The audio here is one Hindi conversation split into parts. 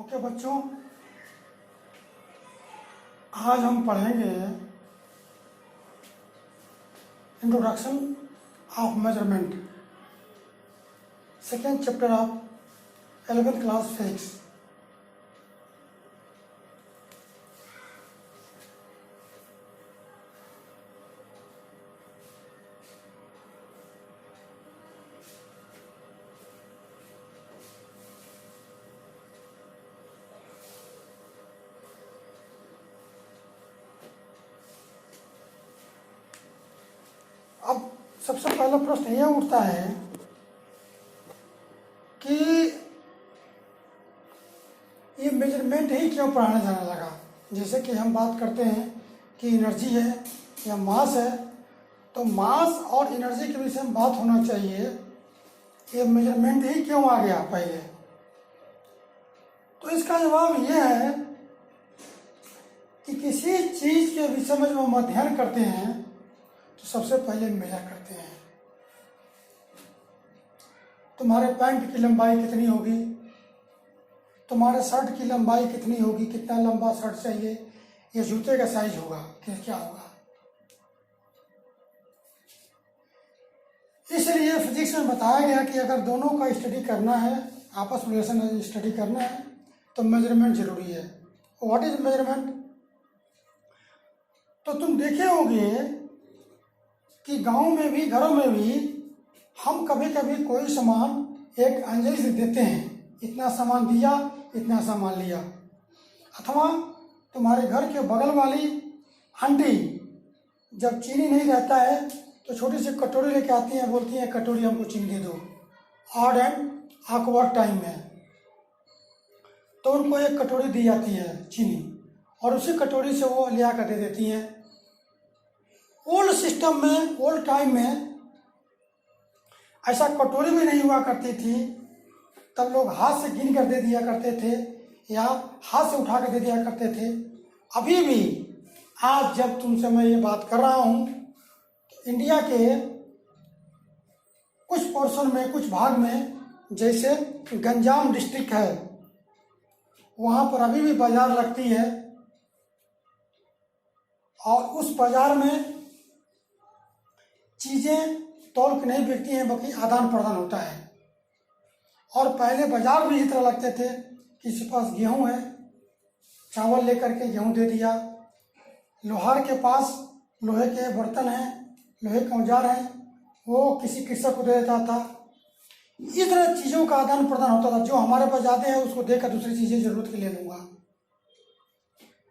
ओके बच्चों, आज हम पढ़ेंगे introduction of measurement, second chapter of 11th class physics. अब सबसे पहला प्रश्न यह उठता है कि ये मेजरमेंट ही क्यों पढ़ाने जाने लगा। जैसे कि हम बात करते हैं कि एनर्जी है या मास है, तो मास और एनर्जी के विषय में बात होना चाहिए। ये मेजरमेंट ही क्यों आ गया पहले? तो इसका जवाब यह है कि किसी चीज़ के विषय में जब हम अध्ययन करते हैं तो सबसे पहले मेजर करते हैं। तुम्हारे पैंट की लंबाई कितनी होगी, तुम्हारे शर्ट की लंबाई कितनी होगी, कितना लंबा शर्ट चाहिए, ये जूते का साइज होगा कि क्या होगा। इसलिए फिजिक्स में बताया गया कि अगर दोनों का स्टडी करना है, आपस में रिलेशन स्टडी करना है, तो मेजरमेंट जरूरी है। What is measurement? तो तुम देखे होंगे कि गांव में भी, घरों में भी हम कभी कभी कोई सामान एक अंजलि से देते हैं, इतना सामान दिया, इतना सामान लिया। अथवा तुम्हारे घर के बगल वाली आंटी जब चीनी नहीं रहता है तो छोटी सी कटोरी लेके आती हैं, बोलती हैं कटोरी हमको चीनी दे दो, ऑड एंड ऑकवर्ड टाइम में। तो उनको एक कटोरी दी जाती है चीनी, और उसी कटोरी से वो लिया कर दे देती हैं। ओल्ड सिस्टम में, ओल्ड टाइम में ऐसा कटोरी भी नहीं हुआ करती थी, तब लोग हाथ से गिन कर दे दिया करते थे या हाथ से उठा कर दे दिया करते थे। अभी भी आज जब तुमसे मैं ये बात कर रहा हूँ, तो इंडिया के कुछ पोर्शन में, कुछ भाग में, जैसे गंजाम डिस्ट्रिक्ट है, वहाँ पर अभी भी बाजार लगती है, और उस बाजार में चीज़ें तौल के नहीं बिकती हैं, बल्कि आदान प्रदान होता है। और पहले बाजार भी इस तरह लगते थे, किसी के पास गेहूं है, चावल लेकर के गेहूं दे दिया, लोहार के पास लोहे के बर्तन हैं, लोहे के औजार हैं, वो किसी कृषक को दे देता था। इस तरह चीज़ों का आदान प्रदान होता था। जो हमारे पास ज़्यादा है उसको देकर दूसरी चीज़ें जरूरत के ले लूँगा।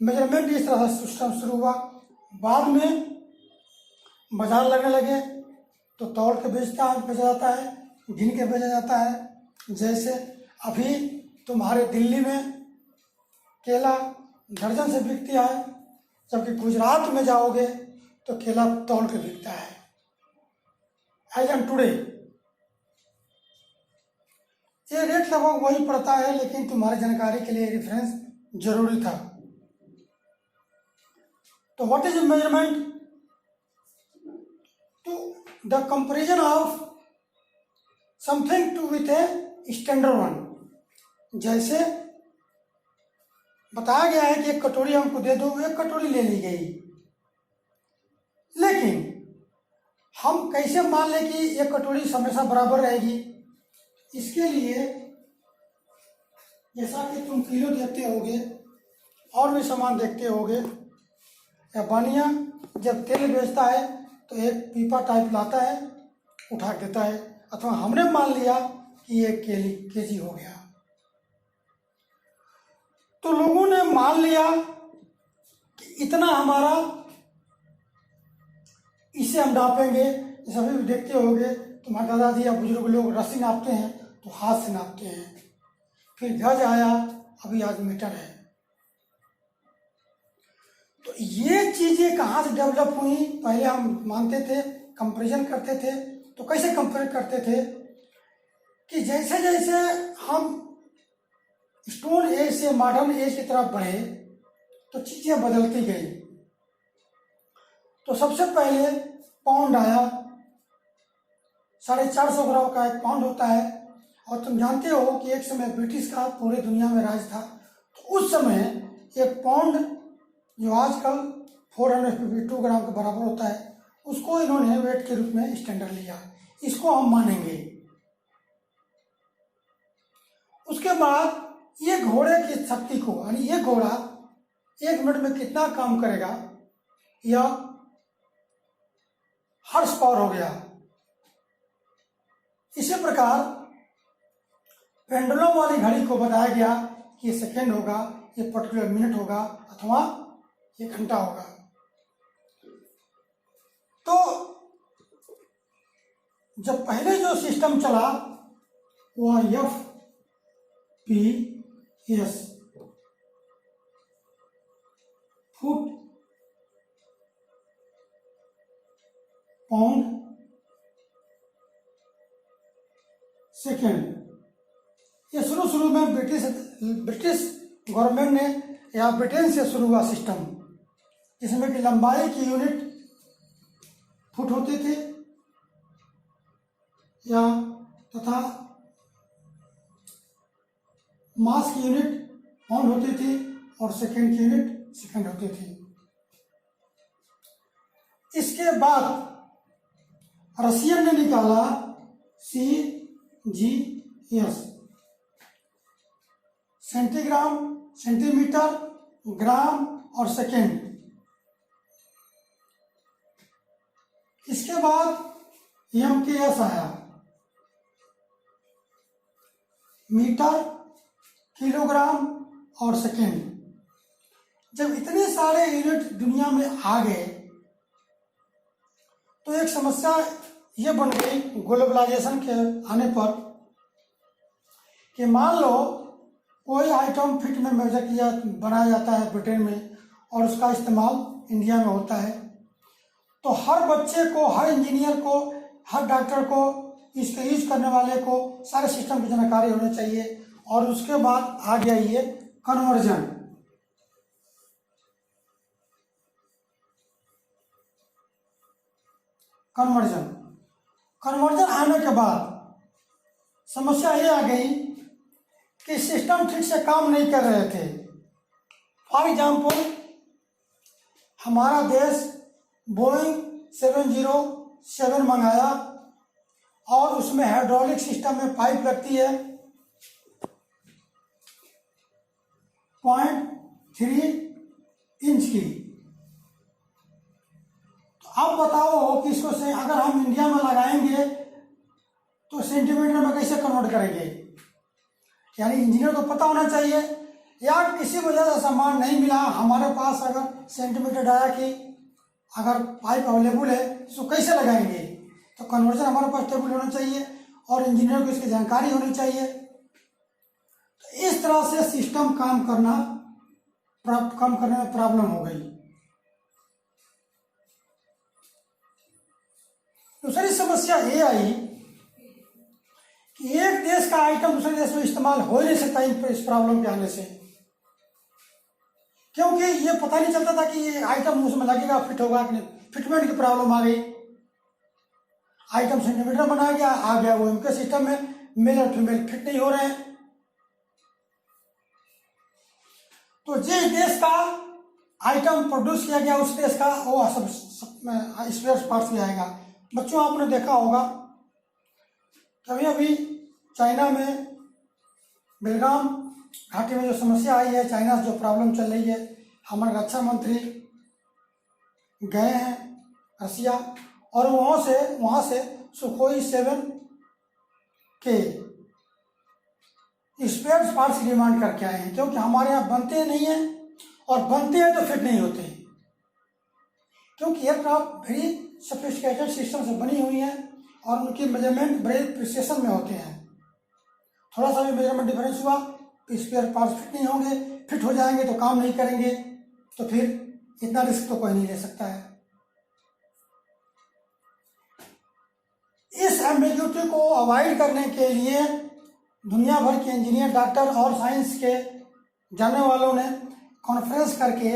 मेजरमेंट इस तरह से सिस्टम शुरू हुआ। बाद में बाजार लगने लगे तो तौल के बेचा जाता है, गिन के बेचा जाता है। जैसे अभी तुम्हारे दिल्ली में केला दर्जन से बिकती है, जबकि गुजरात में जाओगे तो केला तौल के बिकता है। एज एंड टुडे ये रेट लगभग वही पड़ता है, लेकिन तुम्हारी जानकारी के लिए रेफरेंस जरूरी था। तो what is measurement? The comparison of something to with a standard one। जैसे बताया गया है कि एक कटोरी हमको दे दो, एक कटोरी ले ली गई, लेकिन हम कैसे मान लें कि एक कटोरी हमेशा बराबर रहेगी? इसके लिए जैसा कि तुम किलो देखते होगे और भी सामान देखते होगे, या बनिया जब तेल बेचता है तो एक पीपा टाइप लाता है, उठा देता है, अथवा हमने मान लिया कि ये केजी हो गया। तो लोगों ने मान लिया कि इतना हमारा, इसे हम नापेंगे। जैसे अभी भी देखते होगे तुम्हारे दादाजी या बुजुर्ग लोग रस्सी नापते हैं तो हाथ से नापते हैं, फिर गज आया, अभी आज मीटर है। तो ये चीजें कहाँ से डेवलप हुई? पहले हम मानते थे, कंपैरिजन करते थे। तो कैसे कंपेयर करते थे कि जैसे जैसे हम स्टोन एज से मॉडर्न एज की तरफ बढ़े तो चीजें बदलती गई। तो सबसे पहले पाउंड आया, 450 ग्राम का एक पाउंड होता है। और तुम जानते हो कि एक समय ब्रिटिश का पूरे दुनिया में राज था, उस समय एक पाउंड जो आजकल 452 ग्राम के बराबर होता है, उसको इन्होंने वेट के रूप में स्टैंडर्ड लिया। इसको हम मानेंगे। उसके बाद ये घोड़े की शक्ति को, यानी ये घोड़ा 1 मिनट में कितना काम करेगा, यह हॉर्स पावर हो गया। इसी प्रकार पेंडुलम वाली घड़ी को बताया गया कि ये सेकेंड होगा, ये पर्टिकुलर मिनट होगा, अथवा ये घंटा होगा। तो जब पहले जो सिस्टम चला वह FPS, फुट पाउंड सेकेंड। ये शुरू में ब्रिटिश गवर्नमेंट ने या ब्रिटेन से शुरू हुआ सिस्टम, जिसमें कि लंबाई की यूनिट फुट होते थे या तथा मास की यूनिट पाउंड होती थी और सेकेंड की यूनिट सेकेंड होती थी। इसके बाद रशियन ने निकाला CGS, सेंटीग्राम, सेंटीमीटर, ग्राम और सेकेंड। इसके बाद MKS आया, मीटर, किलोग्राम और सेकेंड। जब इतने सारे यूनिट दुनिया में आ गए तो एक समस्या ये बन गई ग्लोबलाइजेशन के आने पर कि मान लो कोई आइटम फिट में मेजर किया बनाया जाता है ब्रिटेन में और उसका इस्तेमाल इंडिया में होता है, तो हर बच्चे को, हर इंजीनियर को, हर डॉक्टर को, इसके यूज करने वाले को सारे सिस्टम की जानकारी होनी चाहिए। और उसके बाद आ गया ये कन्वर्जन। कन्वर्जन आने के बाद समस्या ये आ गई कि सिस्टम ठीक से काम नहीं कर रहे थे। फॉर एग्जाम्पल, हमारा देश बोइंग 707 मंगाया और उसमें हाइड्रोलिक सिस्टम में पाइप लगती है 0.3 इंच की। तो अब बताओ कि इसको से अगर हम इंडिया में लगाएंगे तो सेंटीमीटर में कैसे कन्वर्ट करेंगे? यानी इंजीनियर को पता होना चाहिए, या किसी वजह से सामान नहीं मिला हमारे पास, अगर सेंटीमीटर डाया कि अगर पाइप अवेलेबल है तो कैसे लगाएंगे? तो कन्वर्जन हमारे पास टेबल होना चाहिए और इंजीनियर को इसकी जानकारी होनी चाहिए। तो इस तरह से सिस्टम काम करने में प्रॉब्लम हो गई। दूसरी समस्या ये आई कि एक देश का आइटम दूसरे देश में इस्तेमाल हो ही नहीं सकता इस प्रॉब्लम के आने से, क्योंकि ये पता नहीं चलता था कि ये आइटम उसमें लगेगा, फिट होगा कि नहीं। फिटमेंट की प्रॉब्लम आ गई। आइटम सेंटीमीटर बनाया गया, आ गया वो उनके सिस्टम में मेल और फीमेल फिट नहीं हो रहे हैं। तो जिस देश का आइटम प्रोड्यूस किया गया उस देश का वो सब स्पेयर पार्ट्स भी आएगा। बच्चों, आपने देखा होगा कभी अभी चाइना में बेलगाम घाटी में जो समस्या आई है, चाइना से जो प्रॉब्लम चल रही है, हमारे रक्षा मंत्री गए हैं रसिया और वहाँ से सुखोई 7 के स्पेयर पार्ट्स डिमांड करके आए हैं, क्योंकि हमारे यहाँ बनते नहीं हैं और बनते हैं तो फिट नहीं होते, क्योंकि एयरक्राफ्ट वेरी सोफिस्टिकेटेड सिस्टम से बनी हुई हैं और उनकी मेजरमेंट बड़े प्रिसिशन में होते हैं। थोड़ा सा भी मेजरमेंट डिफरेंस हुआ तो स्पेयर पार्ट्स फिट नहीं होंगे, फिट हो जाएंगे तो काम नहीं करेंगे, तो फिर इतना रिस्क तो कोई नहीं ले सकता है। इस एम्बिग्यूटी को अवॉइड करने के लिए दुनिया भर के इंजीनियर, डॉक्टर और साइंस के जानने वालों ने कॉन्फ्रेंस करके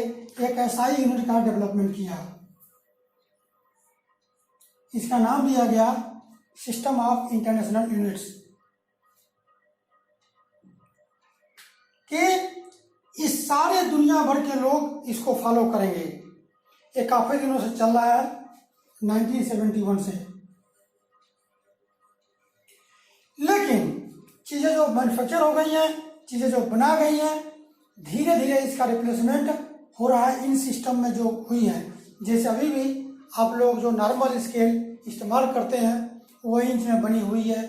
एक ऐसा ही यूनिट का डेवलपमेंट किया। इसका नाम दिया गया सिस्टम ऑफ इंटरनेशनल यूनिट्स। कि इस सारे दुनिया भर के लोग इसको फॉलो करेंगे। ये काफी दिनों से चल रहा है, 1971 से। लेकिन चीजें जो मैन्युफैक्चर हो गई हैं, चीजें जो बना गई हैं, धीरे धीरे इसका रिप्लेसमेंट हो रहा है इन सिस्टम में जो हुई है। जैसे अभी भी आप लोग जो नॉर्मल स्केल इस्तेमाल करते हैं वो इंच में बनी हुई है।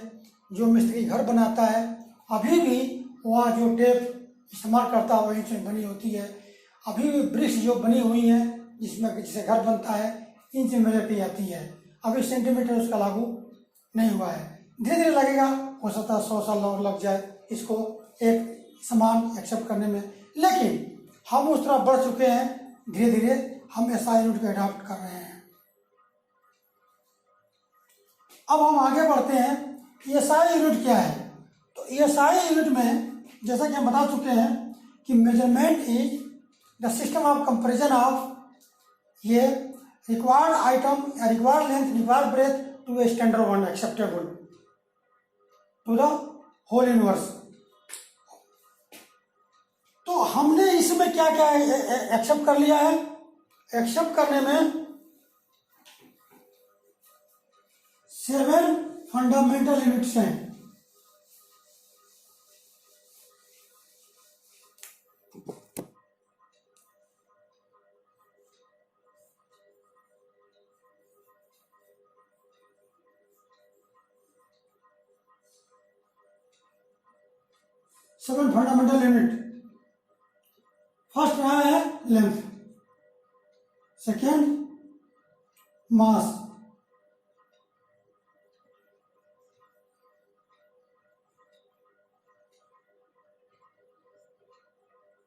जो मिस्त्री घर बनाता है अभी भी वह जो टेप इस्तेमाल करता है वो इंच में बनी होती है। अभी भी ब्रिक्स जो बनी हुई है जिसमें जिसे घर बनता है इंच में रखी जाती है। अभी सेंटीमीटर उसका लागू नहीं हुआ है। धीरे धीरे लगेगा, हो सकता है 100 साल और लग जाए इसको एक समान एक्सेप्ट करने में। लेकिन हम उस तरह बढ़ चुके हैं, धीरे धीरे हम एसआई यूनिट को अडॉप्ट कर रहे हैं। अब हम आगे बढ़ते हैं। एसआई यूनिट क्या है? तो एसआई यूनिट में जैसा कि हम बता चुके हैं कि measurement is the system of comparison of ये रिक्वायर्ड आइटम या required length, required breadth to a standard one acceptable to the whole universe. तो हमने इसमें क्या क्या एक्सेप्ट कर लिया है? एक्सेप्ट करने में 7 फंडामेंटल यूनिट्स हैं। Seven fundamental unit. फर्स्ट रहा है लेंथ, सेकेंड मास,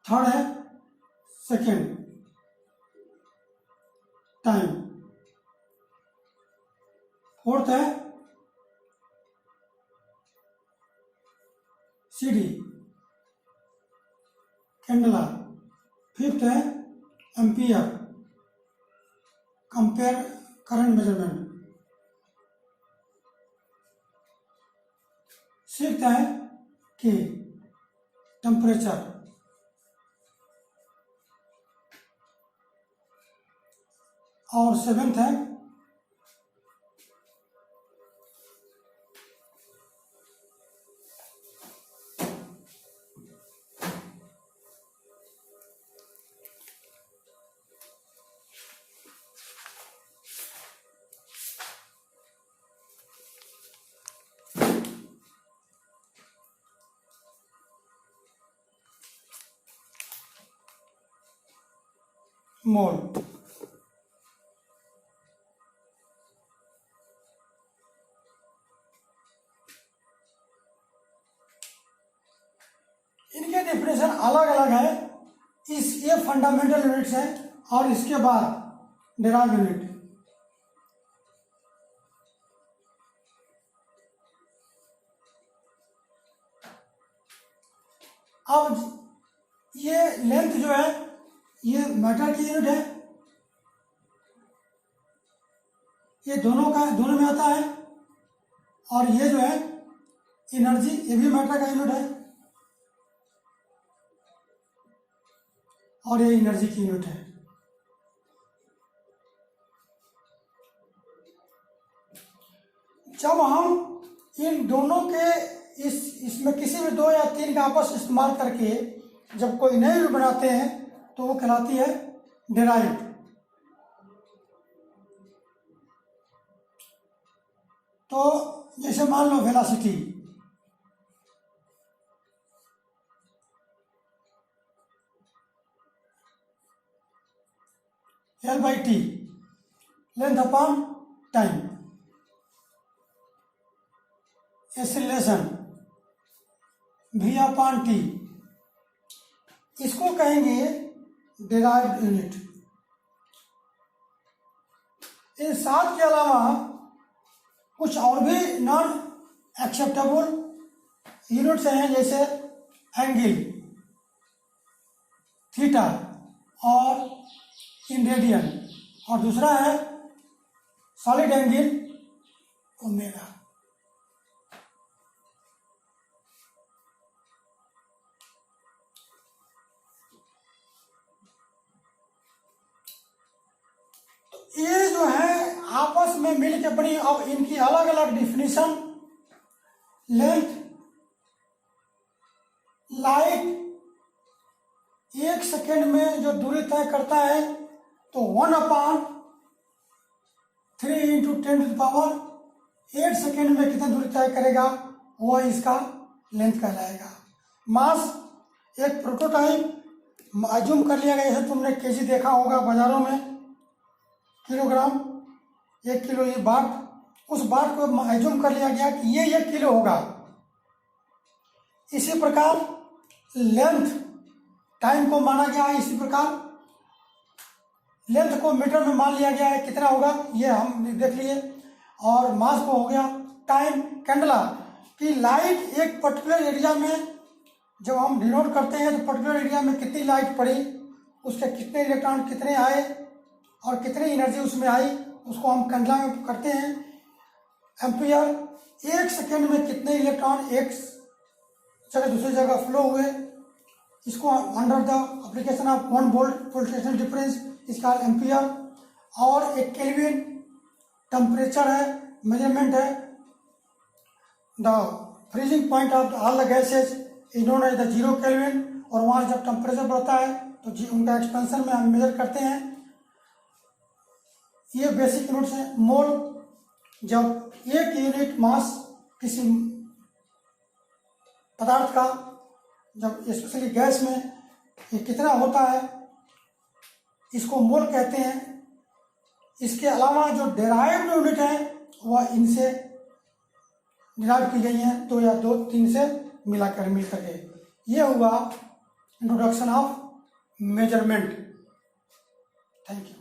थर्ड है सेकेंड टाइम, फोर्थ है सीडी कैंडला, फिफ्थ है ampere compare current measurement, sixth है कि टेम्परेचर, और सेवेंथ है मोल। इनके डेफिनेशन अलग अलग है। ये फंडामेंटल यूनिट्स है और इसके बाद डेराइव यूनिट। अब ये लेंथ जो है ये मीटर की यूनिट है, ये दोनों में आता है। और ये जो है एनर्जी, ये भी मीटर का यूनिट है और ये एनर्जी की यूनिट है। जब हम इन दोनों के इसमें किसी भी दो या तीन का आपस इस्तेमाल करके जब कोई नई यूनिट बनाते हैं तो वो कहलाती है डेराइव। तो जैसे मान लो velocity, L/T, length upon time, acceleration V/T, इसको कहेंगे डेराइव्ड यूनिट। इन सात के अलावा कुछ और भी नॉन एक्सेप्टेबल यूनिट्स हैं, जैसे एंगल थीटा और इन रेडियन, और दूसरा है सॉलिड एंगल ओमेगा। आपस में मिल के बनी। अब इनकी अलग अलग डिफिनीशन। लेंथ, लाइट 1 सेकेंड में जो दूरी तय करता है तो 1/3 इंटू 10⁸ सेकेंड में कितनी दूरी तय करेगा, वह इसका लेंथ कहलाएगा। मास, एक प्रोटोटाइप अज्यूम कर लिया गया, जैसे तुमने केजी देखा होगा बाजारों में, किलोग्राम, 1 किलो, ये बाट, उस बाट को अज्यूम कर लिया गया कि ये 1 किलो होगा। इसी प्रकार लेंथ, टाइम को माना गया है, इसी प्रकार लेंथ को मीटर में मान लिया गया है, कितना होगा ये हम देख लिए। और मास को हो गया टाइम, कैंडला, कि लाइट एक पर्टिकुलर एरिया में जब हम डिनोट करते हैं तो पर्टिकुलर एरिया में कितनी लाइट पड़ी, उसके कितने इलेक्ट्रॉन कितने आए और कितनी एनर्जी उसमें आई, उसको हम कैंडला में करते हैं। एम्पियर, 1 सेकेंड में कितने इलेक्ट्रॉन एक जगह दूसरी जगह फ्लो हुए, इसको under the application of 1 volt voltage difference, इसका एम्पियर। और एक केल्विन टेम्परेचर है, मेजरमेंट है। The freezing point of all the gases is known as the 0 kelvin, और वहाँ जब टेम्परेचर बढ़ता है तो उनका एक्सपेंशन में हम मेजर करते हैं। ये बेसिक यूनिट्स हैं। मोल, जब 1 यूनिट मास किसी पदार्थ का, जब स्पेशली गैस में ये कितना होता है, इसको मोल कहते हैं। इसके अलावा जो डेराइव्ड यूनिट है वह इनसे डिराइव की गई हैं, 2 या 3 से मिल करके। ये हुआ introduction of measurement. Thank you.